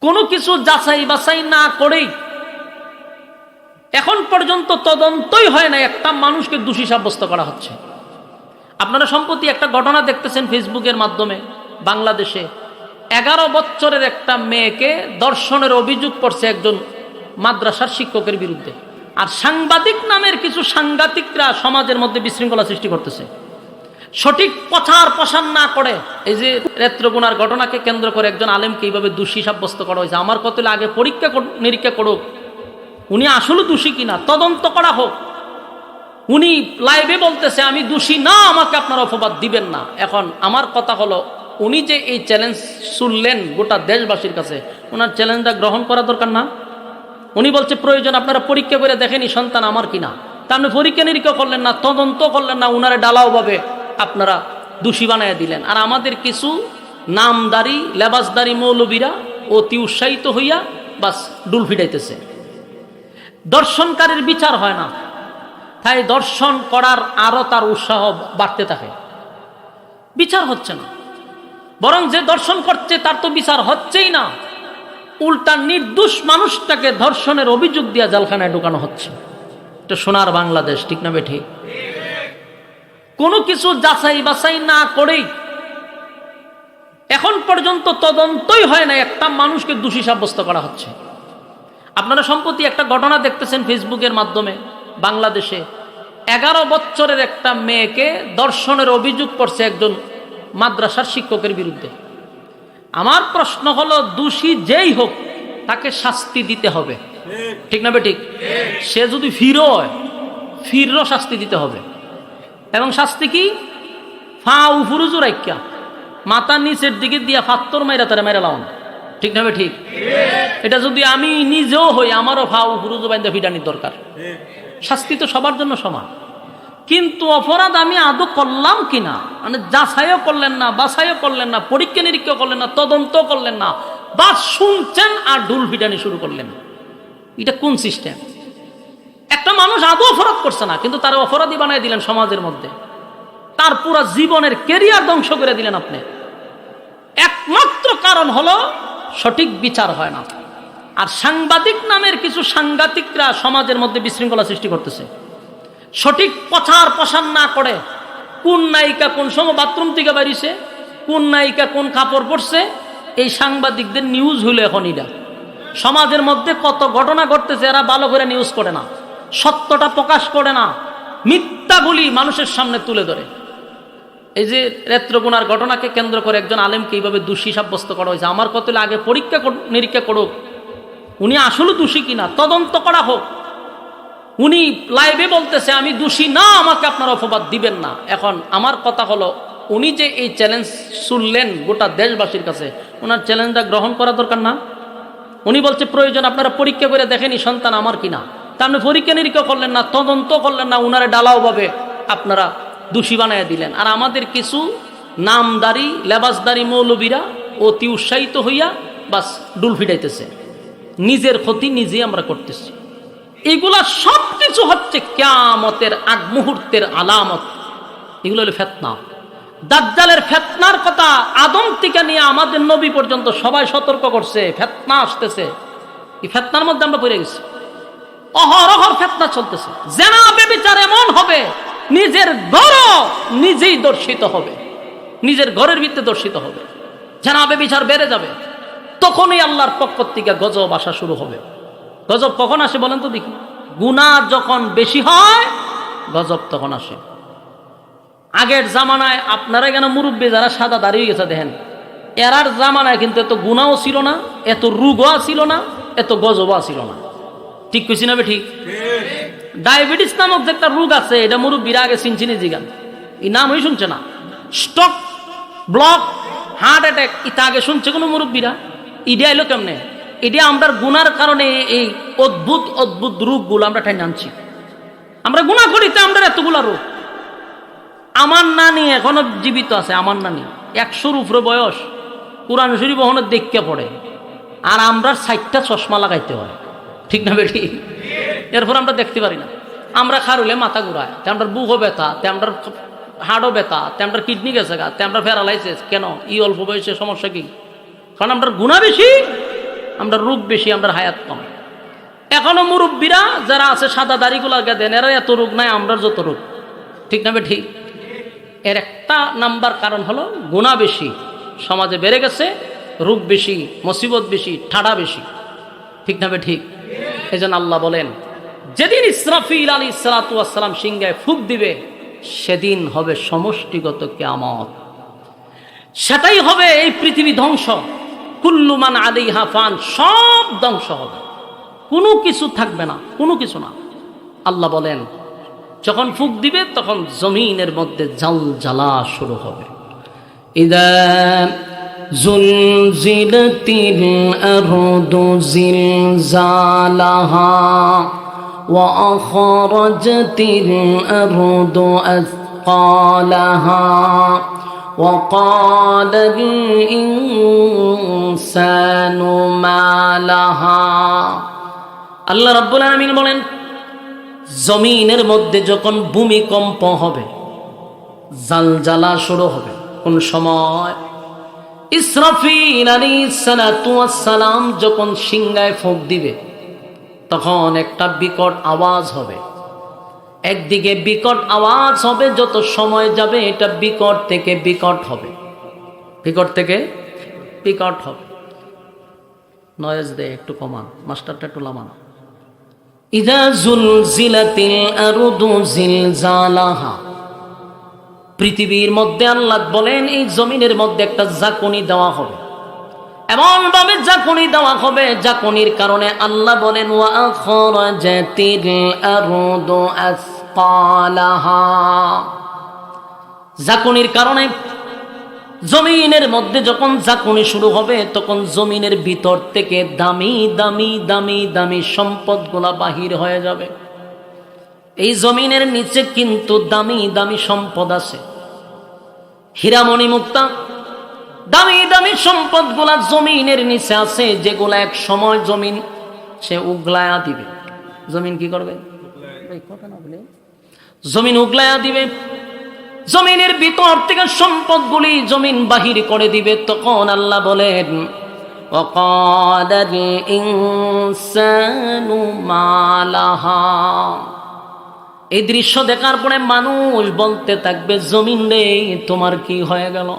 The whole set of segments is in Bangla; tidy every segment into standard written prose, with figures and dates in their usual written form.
কোনো কিছু যাচাই বাছাই না করেই এখন পর্যন্ত তদন্তই হয় না, একটা মানুষকে দোষী সাব্যস্ত করা হচ্ছে। আপনারা সম্প্রতি একটা ঘটনা দেখতেছেন ফেসবুকের মাধ্যমে, বাংলাদেশে 11 বছরের একটা মেয়েকে ধর্ষণের অভিযোগ করছে একজন মাদ্রাসার শিক্ষকের বিরুদ্ধে। আর সাংবাদিক নামের কিছু সাংঘাতিকরা সমাজের মধ্যে বিশৃঙ্খলা সৃষ্টি করতেছে, সঠিক প্রচার প্রসার না করে। এই যে নেত্রকোনার ঘটনাকে কেন্দ্র করে একজন আলেমকে এইভাবে দোষী সাব্যস্ত করা হয়েছে। আমার কত আগে পরীক্ষা নিরীক্ষা করুক, উনি আসলে দোষী কিনা তদন্ত করা হোক। উনি লাইভে বলতেছে আমি দোষী না, আমাকে আপনারা অপবাদ দিবেন না। এখন আমার কথা হলো, উনি যে এই চ্যালেঞ্জ শুনলেন গোটা দেশবাসীর কাছে, ওনার চ্যালেঞ্জটা গ্রহণ করা দরকার না? উনি বলছে প্রয়োজন আপনারা পরীক্ষা করে দেখেনি সন্তান আমার কিনা। তা আপনি পরীক্ষা নিরীক্ষা করলেন না, তদন্ত করলেন না, উনারে ডালাও ভাবে আপনারা দোষী বানাইয়া দিলেন। আর আমাদের কিছু নামদারি লেবাসদারি মৌলবীরা অতি উৎসাহিত হইয়া বাস ডুল ফিটাইতেছে। দর্শনকারীর বিচার হয় না, তাই দর্শন করার আরো তার উৎসাহ বাড়তে থাকে। বিচার হচ্ছে না, বরং যে দর্শন করছে তার তো বিচার হচ্ছেই না, উল্টা নির্দোষ মানুষটাকে ধর্ষণের অভিযোগ দিয়া জেলখানায় ঢুকানো হচ্ছে। এটা সোনার বাংলাদেশ, ঠিক না বেঠিক? কোনো কিছু যাচাই বাছাই না করেই এখন পর্যন্ত তদন্তই হয় না, একটা মানুষকে দোষী সাব্যস্ত করা হচ্ছে। আপনারা সম্প্রতি একটা ঘটনা দেখতেছেন ফেসবুকের মাধ্যমে, বাংলাদেশে 11 বছরের একটা মেয়েকে ধর্ষণের অভিযোগ করছে একজন মাদ্রাসার শিক্ষকের বিরুদ্ধে। আমার প্রশ্ন হলো, দোষী যেই হোক তাকে শাস্তি দিতে হবে, ঠিক না বেঠিক? সে যদি ফিরও শাস্তি দিতে হবে। এবং শাস্তি কি? ফা উফুরুজু রাইক্যা, মাথা নিচের দিকে দিয়া ফাত্তর মাইরা তারা মেরে লাউন, ঠিক না ঠিক? এটা যদি আমি নিজেও হই, আমারও ফা উফুরুজু বাইন্দা ফিডানির দরকার। শাস্তি তো সবার জন্য সমান, কিন্তু অপরাধ আমি আদৌ করলাম কিনা, মানে যাচাইও করলেন না, বাছাইও করলেন না, পরীক্ষা নিরীক্ষা করলেন না, তদন্ত করলেন না, বা শুনছেন আর ঢুল ফিটানি শুরু করলেন। এটা কোন সিস্টেম? একটা মানুষ আদৌ অপরাধ করছে না, কিন্তু তার অপরাধী বানাই দিলেন সমাজের মধ্যে, তার পুরো জীবনের কেরিয়ার ধ্বংস করে দিলেন আপনি। একমাত্র কারণ হলো সঠিক বিচার হয় না। আর সাংবাদিক নামের কিছু সাংঘাতিকরা সমাজের মধ্যে বিশৃঙ্খলা সৃষ্টি করতেছে, সঠিক প্রচার প্রসার না করে। কোন নায়িকা কোন সময় বাথরুম থেকে বেরিয়েছে, কোন নায়িকা কোন কাপড় পরছে, এই সাংবাদিকদের নিউজ হইল এখন। এটা সমাজের মধ্যে কত ঘটনা ঘটতেছে, এরা ভালো করে নিউজ করে না, সত্যটা প্রকাশ করে না, মিথ্যাগুলি মানুষের সামনে তুলে ধরে। এই যে নেত্রকোনার ঘটনাকে কেন্দ্র করে একজন আলেমকে এইভাবে দোষী সাব্যস্ত করা হয়েছে। আমার কত আগে পরীক্ষা নিরীক্ষা করুক, উনি আসলে দোষী কিনা তদন্ত করা হোক। উনি লাইভে বলতেছে আমি দোষী না, আমাকে আপনারা অপবাদ দিবেন না। এখন আমার কথা হলো, উনি যে এই চ্যালেঞ্জ শুনলেন গোটা দেশবাসীর কাছে, ওনার চ্যালেঞ্জটা গ্রহণ করা দরকার না? উনি বলছে প্রয়োজন আপনারা পরীক্ষা করে দেখেনি সন্তান আমার কিনা। তা আপনি পরীক্ষা নিরীক্ষা করলেন না, তদন্ত করলেন না, উনারে ডালাও ভাবে আপনারা দোষী বানাইয়া দিলেন। আর আমাদের কিছু নামদারি লেবাসদারি মৌলবীরা অতি উৎসাহিত হইয়া বাস ডুল ফিটাইতেছে। নিজের ক্ষতি নিজেই আমরা করতেছি। এগুলা সব কিছু হচ্ছে কিয়ামতের আগ মুহূর্তের আলামত। এগুলো হলো ফিতনা, দাজ্জালের ফিতনার কথা আদম থেকে নিয়ে আমাদের নবী পর্যন্ত সবাই সতর্ক করছে, ফিতনা আসতেছে। এই ফিতনার মধ্যে আমরা পড়ে গেছি, অহরহ ফিতনা চলতেছে। জেনা ব্যভিচার এমন হবে, নিজের ঘর নিজেই দর্শিত হবে, নিজের ঘরের ভিতরে দর্শিত হবে। জেনা ব্যভিচার বেড়ে যাবে, তখনই আল্লাহর পক্ষ থেকে গজব আসা শুরু হবে। গজব কখন আসে বলেন তো দেখি? গুনাহ যখন বেশি হয় গজব তখন আসে। আগের জামানায় আপনারা কেন মুরব্বী যারা সাদা দাঁড়িয়ে গেছে দেখেন, এরার জামানায় কিন্তু এত গুনাহও ছিল না, এত রোগও ছিল না, এত গজবও ছিল না। ঠিক কইছি না? ঠিক। ডায়াবেটিস নামক যে একটা রোগ আছে, এটা মুরব্বীরা আগে চিনচিনি জিগান, এই নামই শুনছে না। স্ট্রোক, ব্লক, হার্ট অ্যাটাক, এটা আগে শুনছে কোনো মুরব্বীরা? ইডা এলো কেমনে? এটা আমরা গুনার কারণে এই অদ্ভুত অদ্ভুত রোগগুলো আমরা ঠাই আনছি। আমরা গুনাহ করি তো আমরা এতগুলা রোগ। আমার নানি এখনো জীবিত আছে, আমার নানি 100-র উপরে বয়স, কোরআন শরীফ এখনো দেখতে পড়ে, আর আমরা 60টা চশমা লাগাইতে হয়, ঠিক না বেটি? এরপর আমরা দেখতে পারি না। আমরা খারুলে মাথা ঘুরায়, তে আমরা বুকও ব্যথা, তে আমরা হাড়ও ব্যথা, তে আমরা কিডনি গেছে গা, তে আমরা প্যারালাইসিস। কেন? এই অল্প বয়সে সমস্যা কি? কারণ আমরা গুনাহ বেশি। আমরা রোগ বেশি, আমরা হায়াত কম। এখনো মুরব্বীরা যারা আছে সাদা দাড়িগুলা দেন, এরা এত রোগ নাই, আমরা যত রোগ। ঠিক না ঠিক? এর একটা নাম্বার কারণ হলো গুনাহ বেশি, সমাজে বেড়ে গেছে, রোগ বেশি, মুসিবত বেশি, ঠাডা বেশি। ঠিক না ঠিক? এই জন্য আল্লাহ বলেন, যেদিন ইসরাফিল আলাইহিস সালাতু ওয়াস সালাম সিংহায় ফুঁক দিবে, সেদিন হবে সমষ্টিগত কিয়ামত। সেটাই হবে এই পৃথিবী ধ্বংস। কুল্লু মান আলাইহা ফান, সব ধ্বংস হবে, কোনো কিছু থাকবে না, কোনো কিছু না। আল্লাহ বলেন, যখন ফুঁক দিবে তখন জমিনের মধ্যে জালজালা শুরু হবে। ইদা জুলজিলাতিল আরদু জিলজালাহা ওয়া আখরাজাতিল আরদু আথকালাহা ওয়া ক্বালাল ইনসানু মা লাহা। আল্লাহ রাব্বুল আলামিন বলেন, জমিনের মধ্যে যখন ভূমিকম্প হবে, জালজালা শুরু হবে, কোন সময়? ইসরাফিল আলাইহিস সালাতু ওয়াস সালাম যখন সিংহায় ফুঁক দিবে, তখন একটা বিকট আওয়াজ হবে। একদিকে বিকট আওয়াজ হবে, যত সময় যাবে এটা বিকট থেকে বিকট হবে, বিকট থেকে বিকট হবে। নয়েজ দে একটু কমান, মাস্টারটা একটু লামান। ইযা জুলজিলাতিল আরদু জিলজালাহা, পৃথিবীর মধ্যে আল্লাহ বলেন এই জমিনের মধ্যে একটা ঝাঁকুনি দেওয়া হবে, এমন ভাবে ঝাঁকুনি দেওয়া হবে, ঝাঁকুনির কারণে আল্লাহ বলেন ওয়া আখরাজাতিল আরদু আসকালাহা, ঝাঁকুনির কারণে জমিনের মধ্যে যখন ঝাঁকুনি শুরু হবে, তখন জমিনের ভিতর থেকে দামি দামি দামি দামি সম্পদগুলা বাহির হয়ে যাবে। এই জমিনের নিচে কিন্তু দামি দামি সম্পদ আছে, হীরামণি মুক্তা, দামি দামি সম্পদগুলা জমিনের নিচে আছে, যেগুলা এক সময় জমিন সে উগলায়া দিবে। জমিন কি করবে? জমিন উগলায়া দিবে, জমিনের ভিতর থেকে সম্পদগুলি জমিন বাহির করে দিবে। তখন আল্লাহ বলেন ওয়াকালাল ইনসানু মা লাহা, এই দৃশ্য দেখার পরে মানুষ বলতে থাকবে, জমিন রে তোমার কি হয়ে গেল?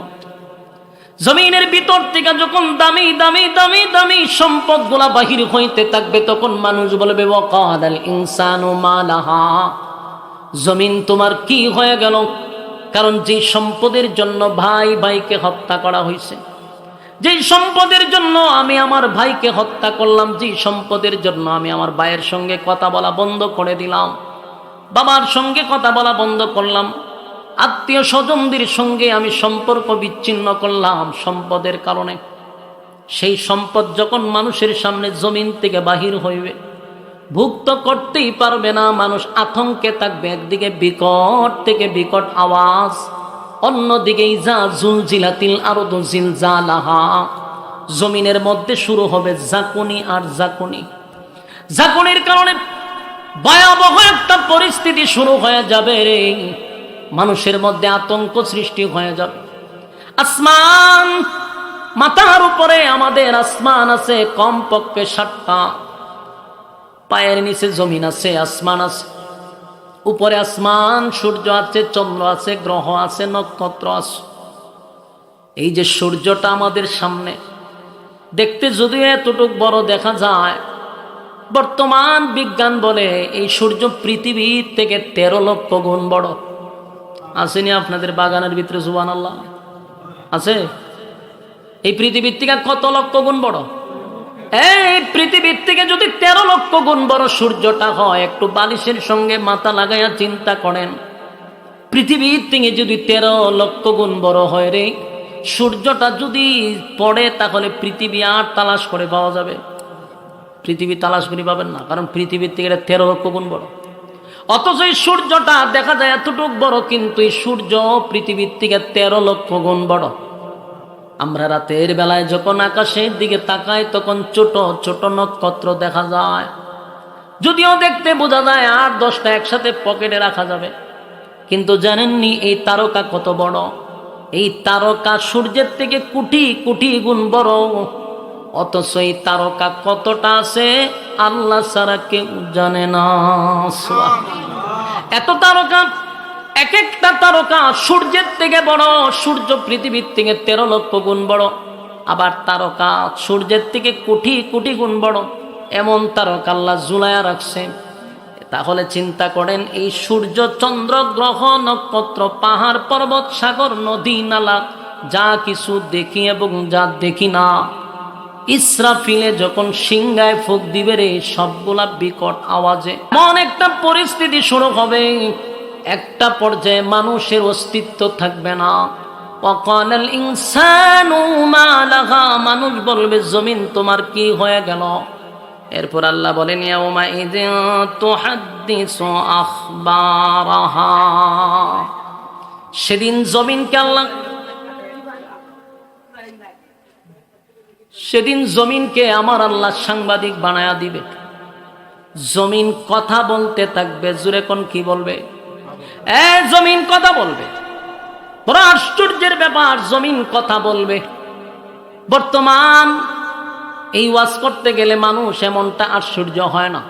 জমিনের ভিতর থেকে যখন দামি দামি দামি দামি সম্পদগুলা বাহির হইতে থাকবে, তখন মানুষ বলবে ওয়াকালাল ইনসানু মা লাহা, জমিন তোমার কি হয়ে গেল? কারণ যে সম্পদের জন্য ভাই ভাইকে হত্যা করা হয়েছে, যে সম্পদের জন্য আমি আমার ভাইকে হত্যা করলাম, যে সম্পদের জন্য আমি আমার ভাইয়ের সঙ্গে কথা বলা বন্ধ করে দিলাম, বাবার সঙ্গে কথা বলা বন্ধ করলাম, আত্মীয় স্বজনদের সঙ্গে আমি সম্পর্ক বিচ্ছিন্ন করলাম সম্পদের কারণে, সেই সম্পদ যখন মানুষের সামনে জমিন থেকে বাহির হইবে, ভুক্ত করতেই পারবে না, মানুষ আতঙ্কে থাকবে। একদিকে বিকট থেকে বিকট আওয়াজ, অন্যদিকে ইযা জুলজিলাতিল আরদু জিলজালাহা, জমিনের মধ্যে শুরু হবে ঝাঁকুনি আর ঝাঁকুনি। ঝাঁকুনির কারণে ভয়াবহ একটা পরিস্থিতি শুরু হয়ে যাবে রে, মানুষের মধ্যে আতঙ্ক সৃষ্টি হয়ে যাবে। আসমান, মাথার উপরে আমাদের আসমান আছে কমপক্ষে 7টা, পায়ের নিচে জমিন আছে, আসমান আছে, উপরে আসমান, সূর্য আছে, চন্দ্র আছে, গ্রহ আছে, নক্ষত্র আছে। এই যে সূর্যটা আমাদের সামনে, দেখতে যদিও এতটুক বড় দেখা যায়, বর্তমান বিজ্ঞান বলে এই সূর্য পৃথিবীর থেকে 13 লক্ষ গুণ বড়। আসেনি আপনাদের বাগানের ভিতরে? সুবহানাল্লাহ, আছে? এই পৃথিবীর থেকে কত লক্ষ গুণ বড়? এই পৃথিবীর থেকে যদি 13 লক্ষ গুণ বড় সূর্যটা হয়, একটু বালিশের সঙ্গে মাথা লাগাইয়া চিন্তা করেন, পৃথিবীর থেকে যদি 13 লক্ষ গুণ বড় হয় রে, সূর্যটা যদি পড়ে তাহলে পৃথিবী আর তালাশ করে পাওয়া যাবে? পৃথিবী তালাশ করে পাবেন না, কারণ পৃথিবীর থেকে 13 লক্ষ গুণ বড়। অথচ এই সূর্যটা দেখা যায় এতটুক বড়, কিন্তু এই সূর্য পৃথিবীর থেকে 13 লক্ষ গুণ বড়। আমরা রাতের বেলায় যখন আকাশের দিকে তাকাই, তখন ছোট ছোট নক্ষত্র দেখা যায়, যদিও দেখতে বোঝা যায় 8-10টা একসাথে পকেটে রাখা যাবে। কিন্তু জানেননি এই তারকা কত বড়? এই তারকা সূর্যের থেকে কোটি কোটি গুণ বড়। অথচ এই তারকা কতটা আছে আল্লাহ ছাড়া কেউ জানে না। এত তারকা, এক একটা তারকা সূর্যের থেকে বড়, সূর্য পৃথিবীর থেকে 13 লক্ষ গুণ বড়, আবার তারকা সূর্যের থেকে কোটি কোটি গুণ বড়, এমন তারকা আল্লাহ ঝুলায়া রাখছে। তাহলে চিন্তা করেন, এই সূর্য, চন্দ্র, গ্রহ, নক্ষত্র, পাহাড়, পর্বত, সাগর, নদী, নালা, যা কিছু দেখি এবং যা দেখি না, ইসরাফিলে যখন সিংহায় ফুঁক দিবে রে, সবগুলা বিকট আওয়াজে এমন একটা পরিস্থিতি শুরু হবে, একটা পর্যায়ে মানুষের অস্তিত্ব থাকবে না। ওয়াকালাল ইনসানু মা লাহা, মানুষ বলবে জমিন তোমার কি হয়ে গেল। এরপর আল্লাহ বলেন ইয়াউমা ইযিন তুহাদ্দিসু আখবারাহা, সেদিন জমিনকে আল্লাহ, সেদিন জমিনকে আমার আল্লাহ সাংবাদিক বানায়া দিবে। জমিন কথা বলতে থাকবে। জুরে কোন কি বলবে? জমিন কথা বলবে। বড় আশ্চর্যের ব্যাপার, জমিন কথা বলবে। বর্তমান এই ওয়াজ করতে গেলে মানুষ এমনটা আশ্চর্য হয় না।